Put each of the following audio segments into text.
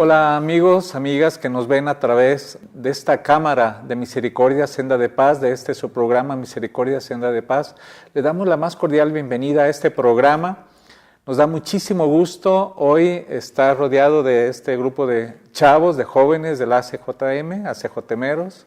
Hola amigos, amigas que nos ven a través de esta cámara de Misericordia Senda de Paz, de este su programa Misericordia Senda de Paz. Le damos la más cordial bienvenida a este programa. Nos da muchísimo gusto hoy estar rodeado de este grupo de chavos, de jóvenes de la ACJM, ACJMeros.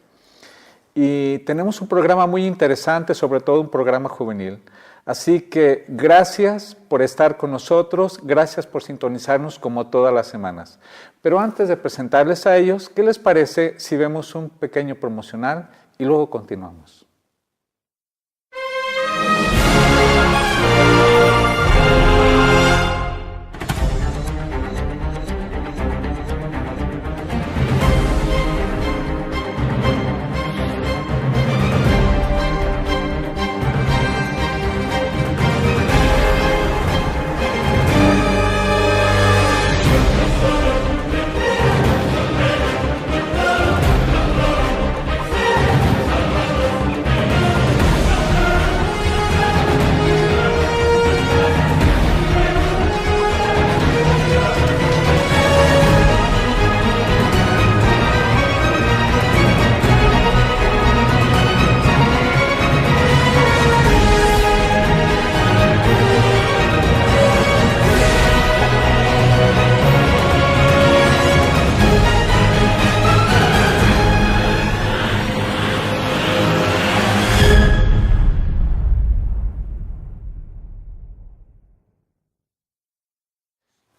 Y tenemos un programa muy interesante, sobre todo un programa juvenil. Así que gracias por estar con nosotros, gracias por sintonizarnos como todas las semanas. Pero antes de presentarles a ellos, ¿qué les parece si vemos un pequeño promocional y luego continuamos?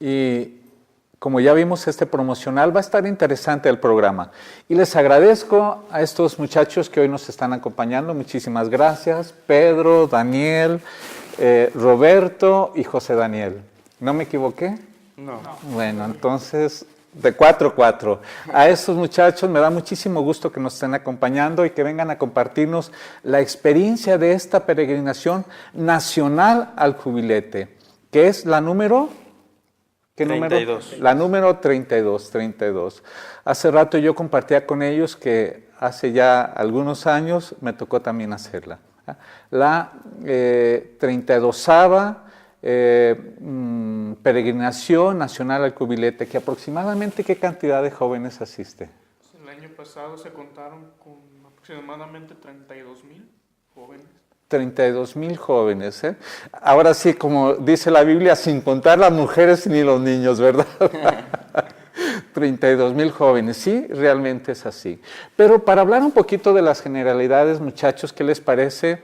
Y como ya vimos este promocional, va a estar interesante el programa. Y les agradezco a estos muchachos que hoy nos están acompañando. Muchísimas gracias. Pedro, Daniel, Roberto y José Daniel. ¿No me equivoqué? No. Bueno, entonces, de 4-4. A estos muchachos me da muchísimo gusto que nos estén acompañando y que vengan a compartirnos la experiencia de esta peregrinación nacional al Jubilete, que es la número... ¿Qué 32. Número? La número 32. Hace rato yo compartía con ellos que hace ya algunos años me tocó también hacerla. La 32ª peregrinación nacional al Cubilete, que aproximadamente ¿qué cantidad de jóvenes asiste? El año pasado se contaron con aproximadamente 32,000 jóvenes. 32,000 jóvenes, ¿eh? Ahora sí, como dice la Biblia, sin contar las mujeres ni los niños, ¿verdad? 32,000 jóvenes, sí, realmente es así. Pero para hablar un poquito de las generalidades, muchachos, ¿qué les parece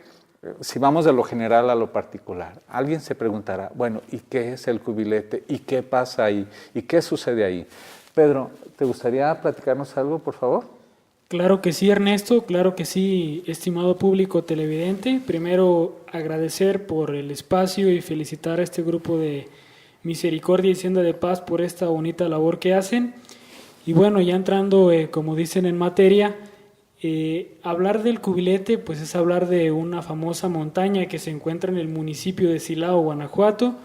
si vamos de lo general a lo particular? Alguien se preguntará, bueno, ¿y qué es el Jubilete? ¿Y qué pasa ahí? ¿Y qué sucede ahí? Pedro, ¿te gustaría platicarnos algo, por favor? Claro que sí, Ernesto, claro que sí, estimado público televidente. Primero, agradecer por el espacio y felicitar a este grupo de Misericordia y Senda de Paz por esta bonita labor que hacen. Y bueno, ya entrando, como dicen en materia, hablar del Cubilete pues es hablar de una famosa montaña que se encuentra en el municipio de Silao, Guanajuato,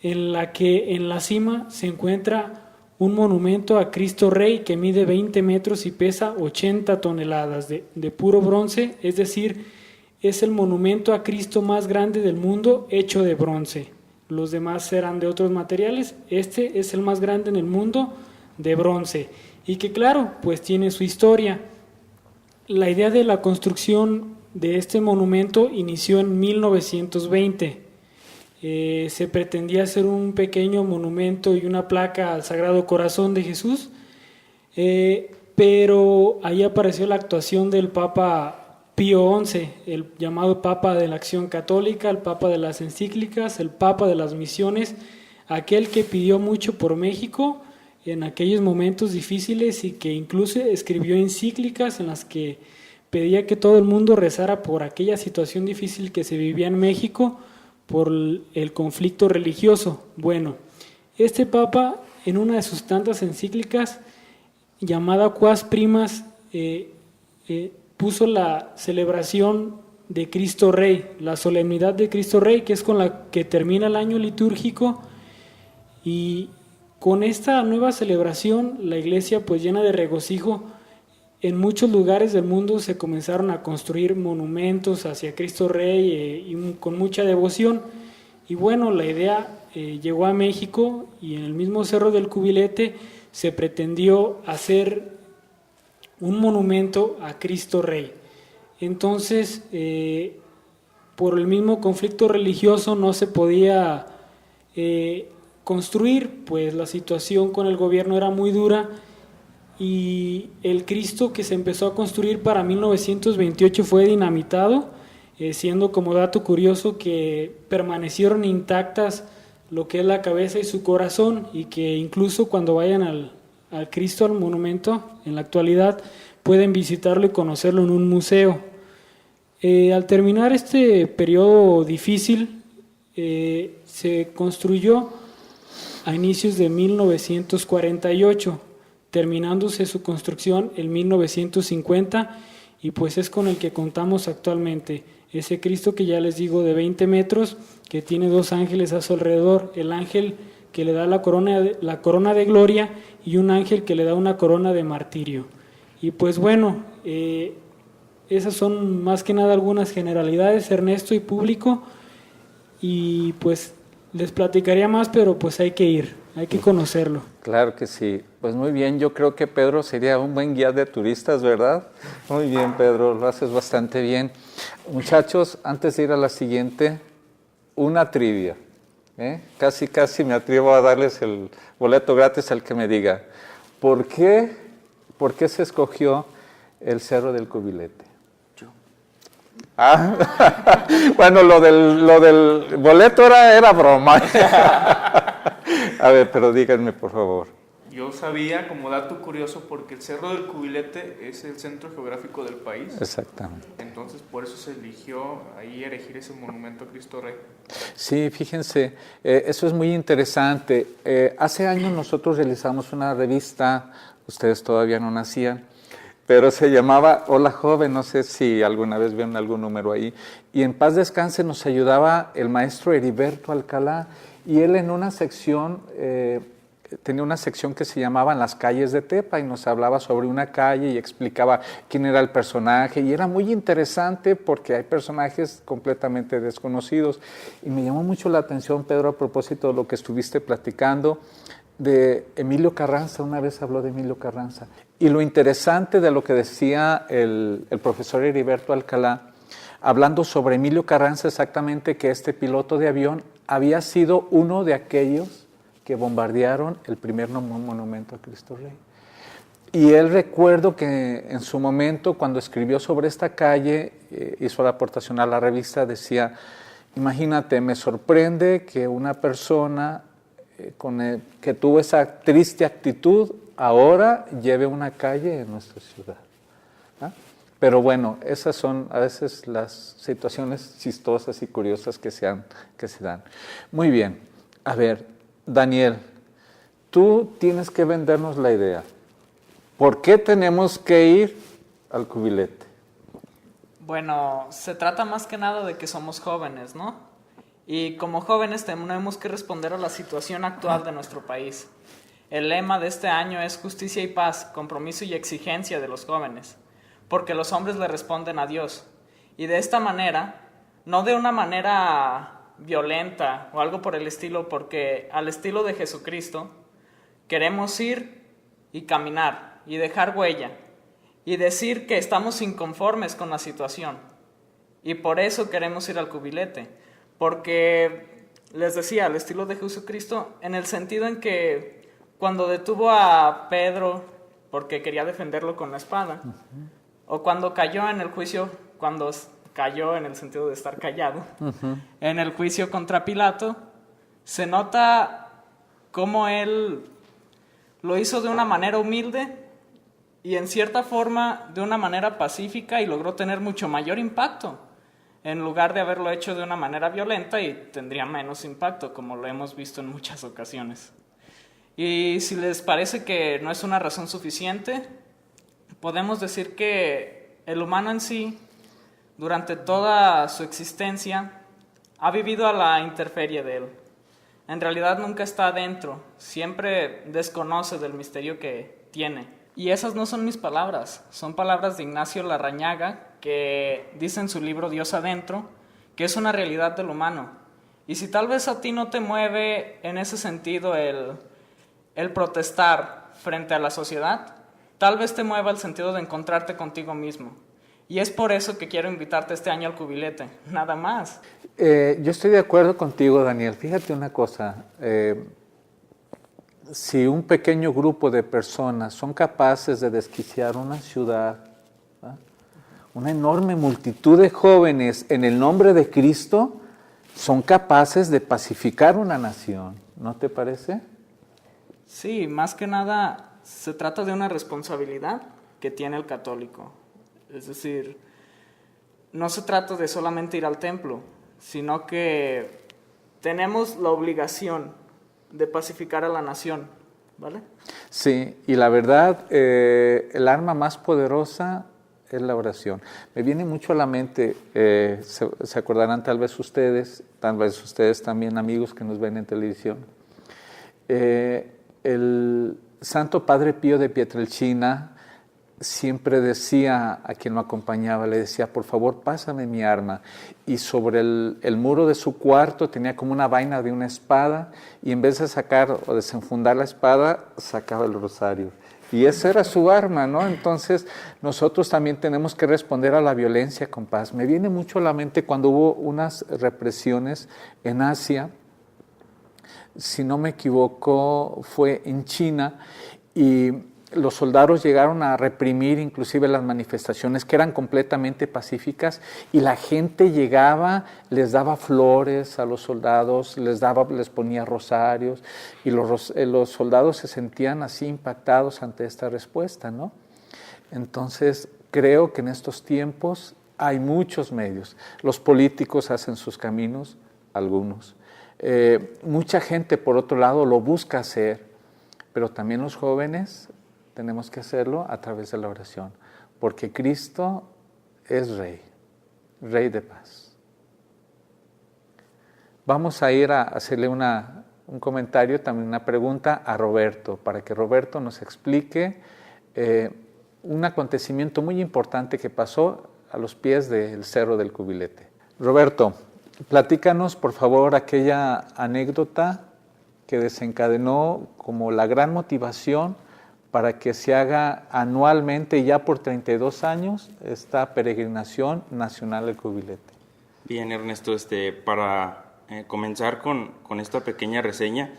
en la que en la cima se encuentra un monumento a Cristo Rey que mide 20 metros y pesa 80 toneladas de puro bronce, es decir, es el monumento a Cristo más grande del mundo hecho de bronce. Los demás serán de otros materiales, este es el más grande en el mundo de bronce y que claro, pues tiene su historia. La idea de la construcción de este monumento inició en 1920. Se pretendía hacer un pequeño monumento y una placa al Sagrado Corazón de Jesús, pero ahí apareció la actuación del Papa Pío XI, el llamado Papa de la Acción Católica, el Papa de las Encíclicas, el Papa de las Misiones, aquel que pidió mucho por México en aquellos momentos difíciles y que incluso escribió encíclicas en las que pedía que todo el mundo rezara por aquella situación difícil que se vivía en México, por el conflicto religioso. Bueno, este Papa en una de sus tantas encíclicas llamada Quas Primas puso la celebración de Cristo Rey, la solemnidad de Cristo Rey, que es con la que termina el año litúrgico, y con esta nueva celebración la iglesia pues llena de regocijo. En muchos lugares del mundo se comenzaron a construir monumentos hacia Cristo Rey y con mucha devoción. Y bueno, la idea llegó a México y en el mismo Cerro del Cubilete se pretendió hacer un monumento a Cristo Rey. Entonces, por el mismo conflicto religioso no se podía construir, pues la situación con el gobierno era muy dura, y el Cristo que se empezó a construir para 1928 fue dinamitado, siendo como dato curioso que permanecieron intactas lo que es la cabeza y su corazón, y que incluso cuando vayan al Cristo, al monumento, en la actualidad pueden visitarlo y conocerlo en un museo. Al terminar este periodo difícil, se construyó a inicios de 1948, terminándose su construcción en 1950, y pues es con el que contamos actualmente. Ese Cristo que ya les digo, de 20 metros, que tiene 2 ángeles a su alrededor, el ángel que le da la corona de gloria y un ángel que le da una corona de martirio. Y pues bueno, esas son más que nada algunas generalidades, Ernesto y público, y pues les platicaría más, pero pues hay que ir, hay que conocerlo. Claro que sí. Pues muy bien, yo creo que Pedro sería un buen guía de turistas, ¿verdad? Muy bien, Pedro, lo haces bastante bien. Muchachos, antes de ir a la siguiente, una trivia. Casi me atrevo a darles el boleto gratis al que me diga. ¿Por qué se escogió el Cerro del Cubilete? Bueno, lo del boleto era broma. A ver, pero díganme, por favor. Yo sabía, como dato curioso, porque el Cerro del Cubilete es el centro geográfico del país. Exactamente. Entonces, por eso se eligió ahí erigir ese monumento a Cristo Rey. Sí, fíjense, eso es muy interesante. Hace años nosotros realizamos una revista, ustedes todavía no nacían, pero se llamaba Hola Joven, no sé si alguna vez vieron algún número ahí, y en paz descanse nos ayudaba el maestro Heriberto Alcalá, y él en una sección, tenía una sección que se llamaba Las calles de Tepa, y nos hablaba sobre una calle y explicaba quién era el personaje, y era muy interesante porque hay personajes completamente desconocidos. Y me llamó mucho la atención, Pedro, a propósito de lo que estuviste platicando, de Emilio Carranza. Una vez habló de Emilio Carranza. Y lo interesante de lo que decía el profesor Heriberto Alcalá, hablando sobre Emilio Carranza exactamente, que este piloto de avión había sido uno de aquellos que bombardearon el primer monumento a Cristo Rey. Y él, recuerdo que en su momento, cuando escribió sobre esta calle, hizo la aportación a la revista, decía, imagínate, me sorprende que una persona que tuvo esa triste actitud ahora lleve una calle en nuestra ciudad. Pero bueno, esas son a veces las situaciones chistosas y curiosas que se dan. Muy bien, a ver, Daniel, tú tienes que vendernos la idea. ¿Por qué tenemos que ir al Cubilete? Bueno, se trata más que nada de que somos jóvenes, ¿no? Y como jóvenes tenemos que responder a la situación actual de nuestro país. El lema de este año es justicia y paz, compromiso y exigencia de los jóvenes, porque los hombres le responden a Dios. Y de esta manera, no de una manera violenta o algo por el estilo, porque al estilo de Jesucristo, queremos ir y caminar y dejar huella y decir que estamos inconformes con la situación. Y por eso queremos ir al Cubilete, porque les decía, al estilo de Jesucristo, en el sentido en que cuando detuvo a Pedro porque quería defenderlo con la espada, o cuando cayó en el juicio, cuando cayó en el sentido de estar callado, en el juicio contra Pilato, se nota cómo él lo hizo de una manera humilde y en cierta forma de una manera pacífica, y logró tener mucho mayor impacto en lugar de haberlo hecho de una manera violenta, y tendría menos impacto, como lo hemos visto en muchas ocasiones. Y si les parece que no es una razón suficiente, podemos decir que el humano en sí, durante toda su existencia, ha vivido a la intemperie de él. En realidad nunca está adentro, siempre desconoce del misterio que tiene. Y esas no son mis palabras, son palabras de Ignacio Larrañaga, que dice en su libro Dios adentro, que es una realidad del humano. Y si tal vez a ti no te mueve en ese sentido el protestar frente a la sociedad, tal vez te mueva el sentido de encontrarte contigo mismo. Y es por eso que quiero invitarte este año al cubilete, nada más. Yo estoy de acuerdo contigo, Daniel. Fíjate una cosa, si un pequeño grupo de personas son capaces de desquiciar una ciudad, ¿verdad?, una enorme multitud de jóvenes en el nombre de Cristo son capaces de pacificar una nación, ¿no te parece? Sí, más que nada se trata de una responsabilidad que tiene el católico. Es decir, no se trata de solamente ir al templo, sino que tenemos la obligación de pacificar a la nación, ¿vale? Sí, y la verdad, el arma más poderosa es la oración. Me viene mucho a la mente, se acordarán tal vez ustedes también, amigos que nos ven en televisión, el Santo Padre Pío de Pietrelcina siempre decía a quien lo acompañaba, le decía, por favor, pásame mi arma. Y sobre el muro de su cuarto tenía como una vaina de una espada, y en vez de sacar o desenfundar la espada, sacaba el rosario. Y esa era su arma, ¿no? Entonces, nosotros también tenemos que responder a la violencia con paz. Me viene mucho a la mente cuando hubo unas represiones en Asia, si no me equivoco, fue en China, y los soldados llegaron a reprimir inclusive las manifestaciones que eran completamente pacíficas, y la gente llegaba, les daba flores a los soldados, les ponía rosarios, y los soldados se sentían así impactados ante esta respuesta, ¿no? Entonces, creo que en estos tiempos hay muchos medios. Los políticos hacen sus caminos, algunos. Mucha gente, por otro lado, lo busca hacer, pero también los jóvenes tenemos que hacerlo a través de la oración, porque Cristo es Rey, Rey de paz. Vamos a ir a hacerle un comentario, también una pregunta a Roberto, para que Roberto nos explique un acontecimiento muy importante que pasó a los pies del Cerro del Cubilete. Roberto, platícanos, por favor, aquella anécdota que desencadenó como la gran motivación para que se haga anualmente, ya por 32 años, esta peregrinación nacional del Cubilete. Bien, Ernesto, para comenzar con esta pequeña reseña,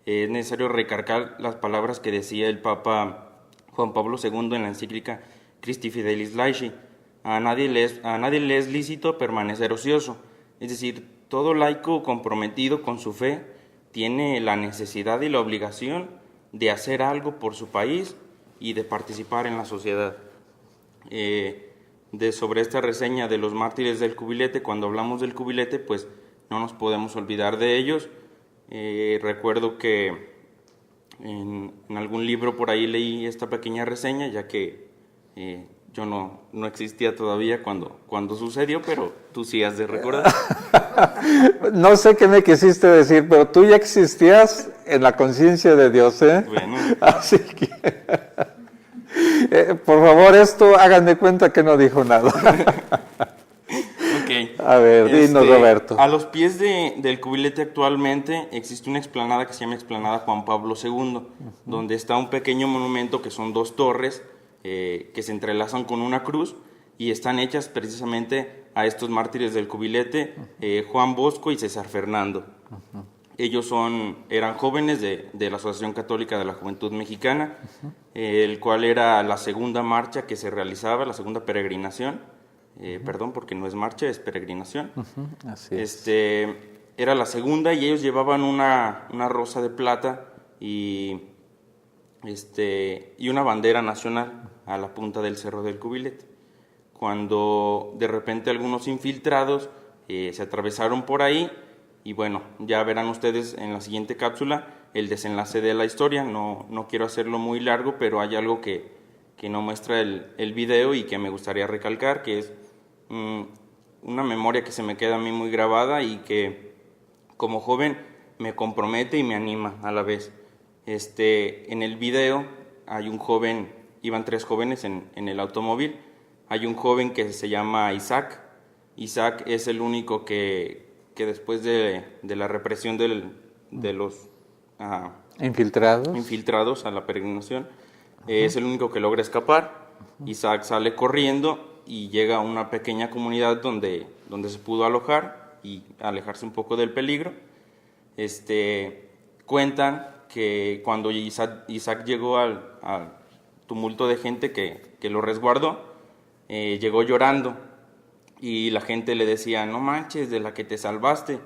es necesario recargar las palabras que decía el Papa Juan Pablo II en la encíclica Christi Fidelis Laici: a nadie le es lícito permanecer ocioso. Es decir, todo laico comprometido con su fe tiene la necesidad y la obligación de hacer algo por su país y de participar en la sociedad. Sobre esta reseña de los mártires del Cubilete, cuando hablamos del Cubilete, pues no nos podemos olvidar de ellos. Recuerdo que en algún libro por ahí leí esta pequeña reseña, ya que yo no existía todavía cuando sucedió, pero tú sí has de recordar. No sé qué me quisiste decir, pero tú ya existías en la conciencia de Dios, ¿eh? Bueno. Así que, por favor, háganme cuenta que no dijo nada. Okay. A ver, dinos, Roberto. A los pies del Cubilete actualmente existe una explanada que se llama Explanada Juan Pablo II, donde está un pequeño monumento que son 2 torres que se entrelazan con una cruz y están hechas precisamente a estos mártires del Cubilete, Juan Bosco y César Fernando. Ellos eran jóvenes de la Asociación Católica de la Juventud Mexicana, el cual era la segunda marcha que se realizaba, la segunda peregrinación, perdón, porque no es marcha, es peregrinación. Así es. Era la segunda, y ellos llevaban una rosa de plata y una bandera nacional a la punta del Cerro del Cubilete. Cuando de repente algunos infiltrados se atravesaron por ahí, y bueno, ya verán ustedes en la siguiente cápsula el desenlace de la historia. No quiero hacerlo muy largo, pero hay algo que no muestra el video y que me gustaría recalcar, que es una memoria que se me queda a mí muy grabada y que como joven me compromete y me anima a la vez. En el video hay un joven, iban 3 jóvenes en el automóvil. Hay un joven que se llama Isaac. Isaac es el único que después de la represión de los infiltrados a la peregrinación. Es el único que logra escapar. Isaac sale corriendo y llega a una pequeña comunidad donde se pudo alojar y alejarse un poco del peligro. Cuentan que cuando Isaac llegó al tumulto de gente que lo resguardó, llegó llorando y la gente le decía: no manches, de la que te salvaste.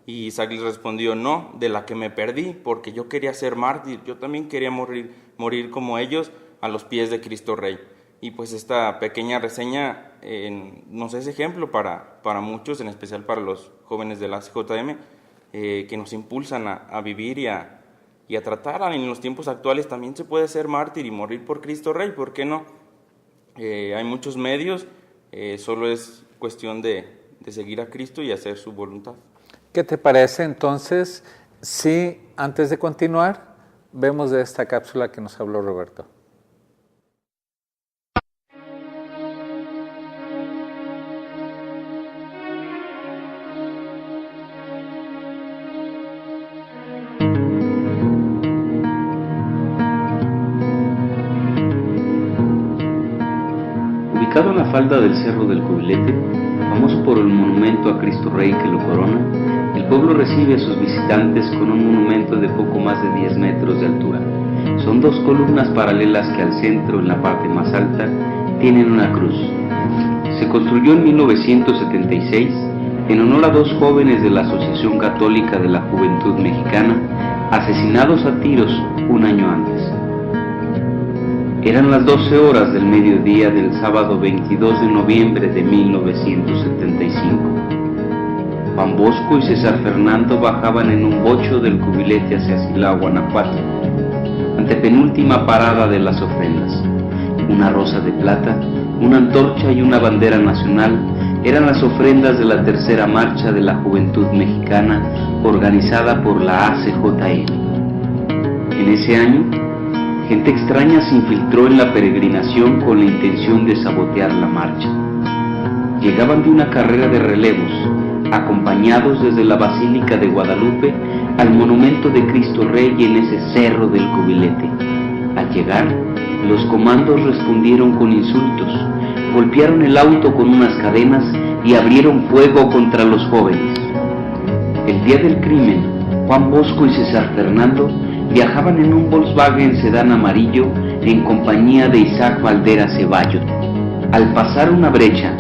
Y Isaac le respondió: no, de la que me perdí, porque yo quería ser mártir, yo también quería morir como ellos a los pies de Cristo Rey. Y pues esta pequeña reseña nos es ejemplo para muchos, en especial para los jóvenes de la CJM, que nos impulsan a vivir y a tratar. En los tiempos actuales también se puede ser mártir y morir por Cristo Rey, ¿por qué no? Hay muchos medios, solo es cuestión de seguir a Cristo y hacer su voluntad. ¿Qué te parece entonces si antes de continuar vemos de esta cápsula que nos habló Roberto? Ubicado en la falda del Cerro del Cubilete, famoso por el monumento a Cristo Rey que lo corona, el pueblo recibe a sus visitantes con un monumento de poco más de 10 metros de altura. Son 2 columnas paralelas que al centro, en la parte más alta, tienen una cruz. Se construyó en 1976 en honor a 2 jóvenes de la Asociación Católica de la Juventud Mexicana, asesinados a tiros un año antes. Eran las 12 horas del mediodía del sábado 22 de noviembre de 1975. Juan Bosco y César Fernando bajaban en un bocho del Cubilete hacia Silao, Guanajuato, antepenúltima parada de las ofrendas. Una rosa de plata, una antorcha y una bandera nacional eran las ofrendas de la tercera marcha de la Juventud Mexicana organizada por la ACJM. En ese año, gente extraña se infiltró en la peregrinación con la intención de sabotear la marcha. Llegaban de una carrera de relevos, acompañados desde la Basílica de Guadalupe al monumento de Cristo Rey en ese cerro del Cubilete. Al llegar, los comandos respondieron con insultos, golpearon el auto con unas cadenas y abrieron fuego contra los jóvenes. El día del crimen, Juan Bosco y César Fernando viajaban en un Volkswagen sedán amarillo en compañía de Isaac Valdera Ceballos. Al pasar una brecha,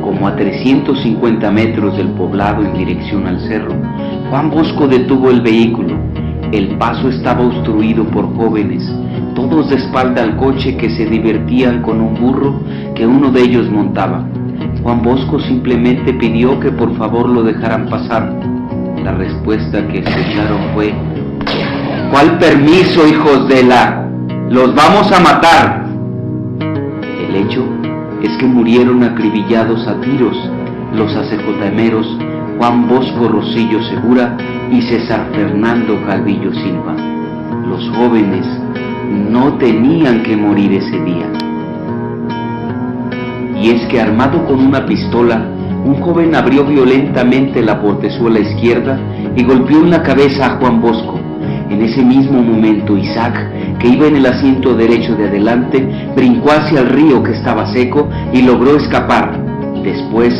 como a 350 metros del poblado en dirección al cerro, Juan Bosco detuvo el vehículo. El paso estaba obstruido por jóvenes, todos de espalda al coche, que se divertían con un burro que uno de ellos montaba. Juan Bosco simplemente pidió que por favor lo dejaran pasar. La respuesta que escucharon fue: ¿cuál permiso, hijos de la...? ¡Los vamos a matar! El hecho es que murieron acribillados a tiros los ACJMeros Juan Bosco Rosillo Segura y César Fernando Calvillo Silva. Los jóvenes no tenían que morir ese día. Y es que, armado con una pistola, un joven abrió violentamente la portezuela izquierda y golpeó en la cabeza a Juan Bosco. En ese mismo momento, Isaac, que iba en el asiento derecho de adelante, brincó hacia el río que estaba seco y logró escapar. Después,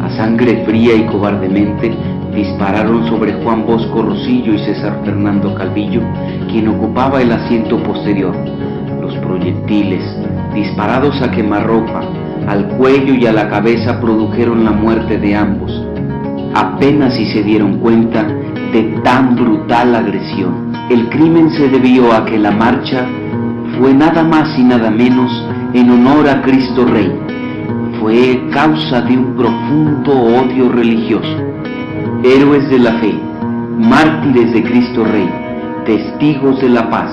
a sangre fría y cobardemente, dispararon sobre Juan Bosco Rosillo y César Fernando Calvillo, quien ocupaba el asiento posterior. Los proyectiles, disparados a quemarropa, al cuello y a la cabeza, produjeron la muerte de ambos. Apenas si se dieron cuenta de tan brutal agresión. El crimen se debió a que la marcha fue nada más y nada menos en honor a Cristo Rey. Fue causa de un profundo odio religioso. Héroes de la fe, mártires de Cristo Rey, testigos de la paz,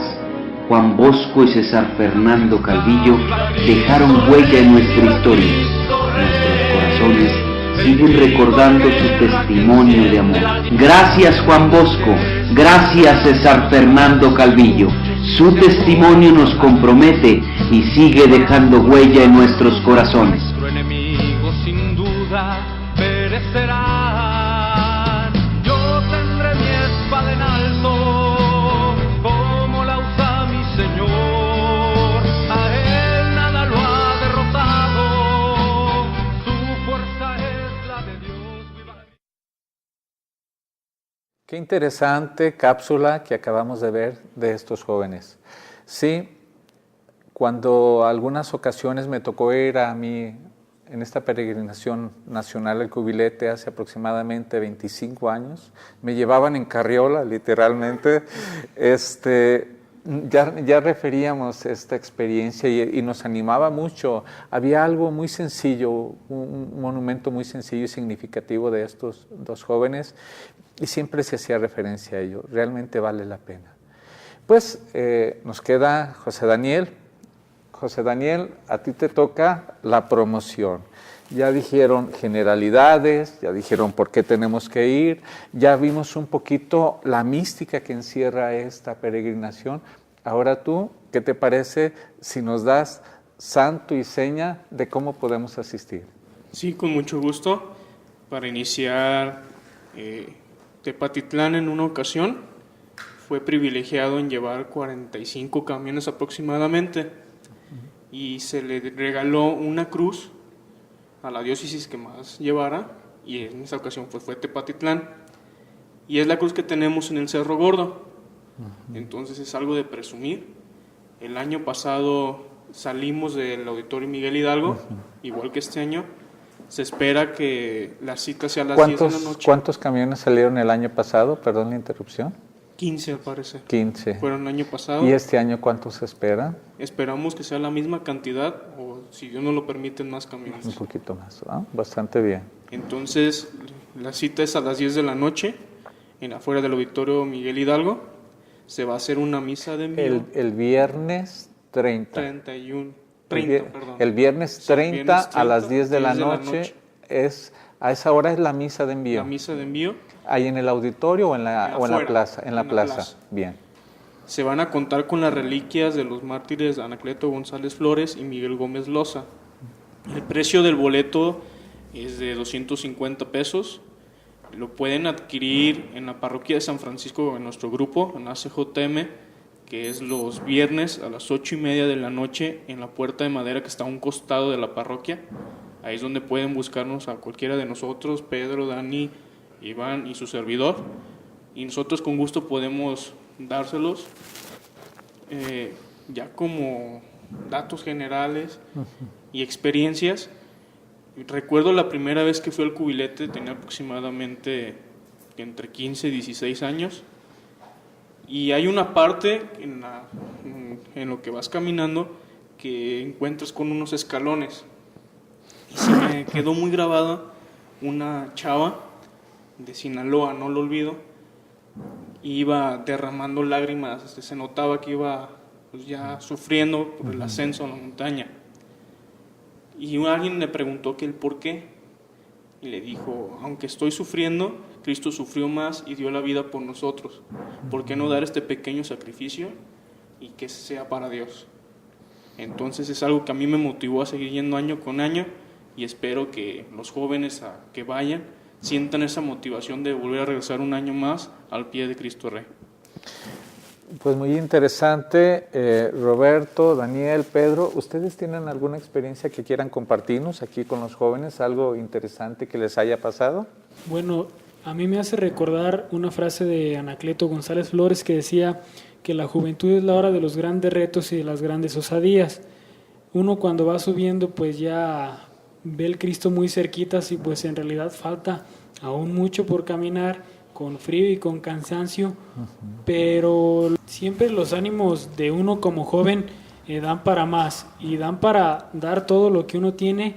Juan Bosco y César Fernando Calvillo dejaron huella en nuestra historia. Nuestros corazones siguen recordando su testimonio de amor. Gracias, Juan Bosco. Gracias, César Fernando Calvillo. Su testimonio nos compromete y sigue dejando huella en nuestros corazones. Nuestro enemigo sin duda perecerá. Yo tendré mi espada en alto. Qué interesante cápsula que acabamos de ver de estos jóvenes. Sí, cuando algunas ocasiones me tocó ir a mí en esta peregrinación nacional al Cubilete hace aproximadamente 25 años, me llevaban en carriola, literalmente, ya referíamos esta experiencia y nos animaba mucho. Había algo muy sencillo, un monumento muy sencillo y significativo de estos dos jóvenes, y siempre se hacía referencia a ello. Realmente vale la pena. Pues nos queda José Daniel. José Daniel, a ti te toca la promoción. Ya dijeron generalidades, ya dijeron por qué tenemos que ir, ya vimos un poquito la mística que encierra esta peregrinación. Ahora tú, ¿qué te parece si nos das santo y seña de cómo podemos asistir? Sí, con mucho gusto. Para iniciar, Tepatitlán en una ocasión fue privilegiado en llevar 45 camiones aproximadamente, y se le regaló una cruz a la diócesis que más llevara, y en esa ocasión fue Tepatitlán, y es la cruz que tenemos en el Cerro Gordo. Entonces es algo de presumir. El año pasado salimos del Auditorio Miguel Hidalgo, igual que este año. Se espera que la cita sea a las 10 de la noche. ¿Cuántos camiones salieron el año pasado? Perdón la interrupción. 15 al parecer. 15. Fueron el año pasado. ¿Y este año cuántos se espera? Esperamos que sea la misma cantidad, o si Dios nos lo permite, más camiones. Un poquito más, ¿no? Bastante bien. Entonces, la cita es a las 10 de la noche, afuera del Auditorio Miguel Hidalgo. Se va a hacer una misa de envío. El viernes 30. 30, perdón. El viernes 30 a las 10 de la noche. A esa hora es la misa de envío. La misa de envío. ¿Ahí en el auditorio o en la plaza? En la plaza. Bien. Se van a contar con las reliquias de los mártires Anacleto González Flores y Miguel Gómez Loza. El precio del boleto es de 250 pesos. Lo pueden adquirir en la parroquia de San Francisco, en nuestro grupo, en ACJM, que es los viernes a las 8:30 de la noche en la puerta de madera que está a un costado de la parroquia. Ahí es donde pueden buscarnos a cualquiera de nosotros, Pedro, Dani, Iván y su servidor. Y nosotros con gusto podemos dárselos ya como datos generales y experiencias. Recuerdo la primera vez que fui al Cubilete, tenía aproximadamente entre 15 y 16 años, y hay una parte en lo que vas caminando que encuentras con unos escalones, y se me quedó muy grabada una chava de Sinaloa, no lo olvido, iba derramando lágrimas, se notaba que iba pues, ya sufriendo por el ascenso a la montaña. Y alguien le preguntó que el por qué, y le dijo, aunque estoy sufriendo, Cristo sufrió más y dio la vida por nosotros. ¿Por qué no dar este pequeño sacrificio y que sea para Dios? Entonces es algo que a mí me motivó a seguir yendo año con año, y espero que los jóvenes que vayan sientan esa motivación de volver a regresar un año más al pie de Cristo Rey. Pues muy interesante, Roberto, Daniel, Pedro, ¿ustedes tienen alguna experiencia que quieran compartirnos aquí con los jóvenes? ¿Algo interesante que les haya pasado? Bueno, a mí me hace recordar una frase de Anacleto González Flores que decía que la juventud es la hora de los grandes retos y de las grandes osadías. Uno cuando va subiendo pues ya ve el Cristo muy cerquita, y pues en realidad falta aún mucho por caminar, con frío y con cansancio, pero siempre los ánimos de uno como joven dan para más y dan para dar todo lo que uno tiene,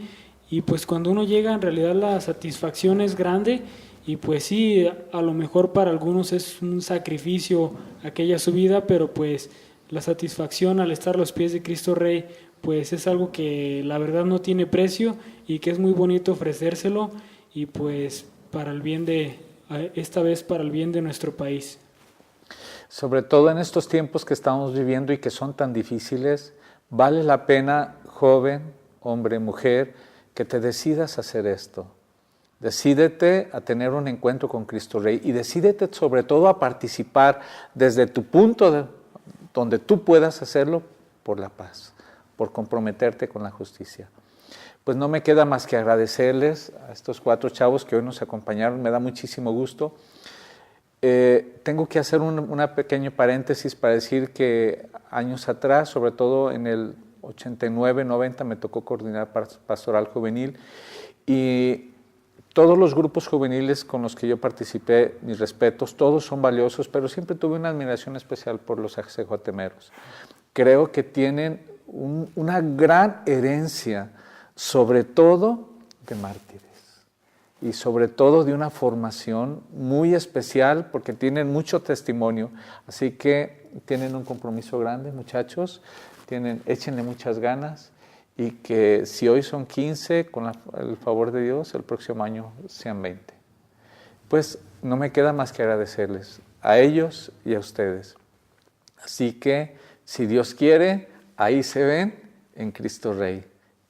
y pues cuando uno llega en realidad la satisfacción es grande, y pues sí, a lo mejor para algunos es un sacrificio aquella subida, pero pues la satisfacción al estar a los pies de Cristo Rey pues es algo que la verdad no tiene precio y que es muy bonito ofrecérselo, y pues para el bien esta vez para el bien de nuestro país. Sobre todo en estos tiempos que estamos viviendo y que son tan difíciles, vale la pena, joven, hombre, mujer, que te decidas a hacer esto. Decídete a tener un encuentro con Cristo Rey, y decídete sobre todo a participar desde tu punto donde tú puedas hacerlo, por la paz, por comprometerte con la justicia. Pues no me queda más que agradecerles a estos 4 chavos que hoy nos acompañaron, me da muchísimo gusto. Tengo que hacer una pequeño paréntesis para decir que años atrás, sobre todo en el 89, 90, me tocó coordinar pastoral juvenil y todos los grupos juveniles con los que yo participé, mis respetos, todos son valiosos, pero siempre tuve una admiración especial por los ACJTemeros. Creo que tienen una gran herencia, sobre todo de mártires y sobre todo de una formación muy especial porque tienen mucho testimonio, así que tienen un compromiso grande, muchachos, échenle muchas ganas y que si hoy son 15, con el favor de Dios, el próximo año sean 20. Pues no me queda más que agradecerles a ellos y a ustedes. Así que, si Dios quiere, ahí se ven en Cristo Rey,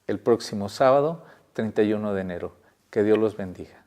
el próximo sábado, 31 de enero. Que Dios los bendiga.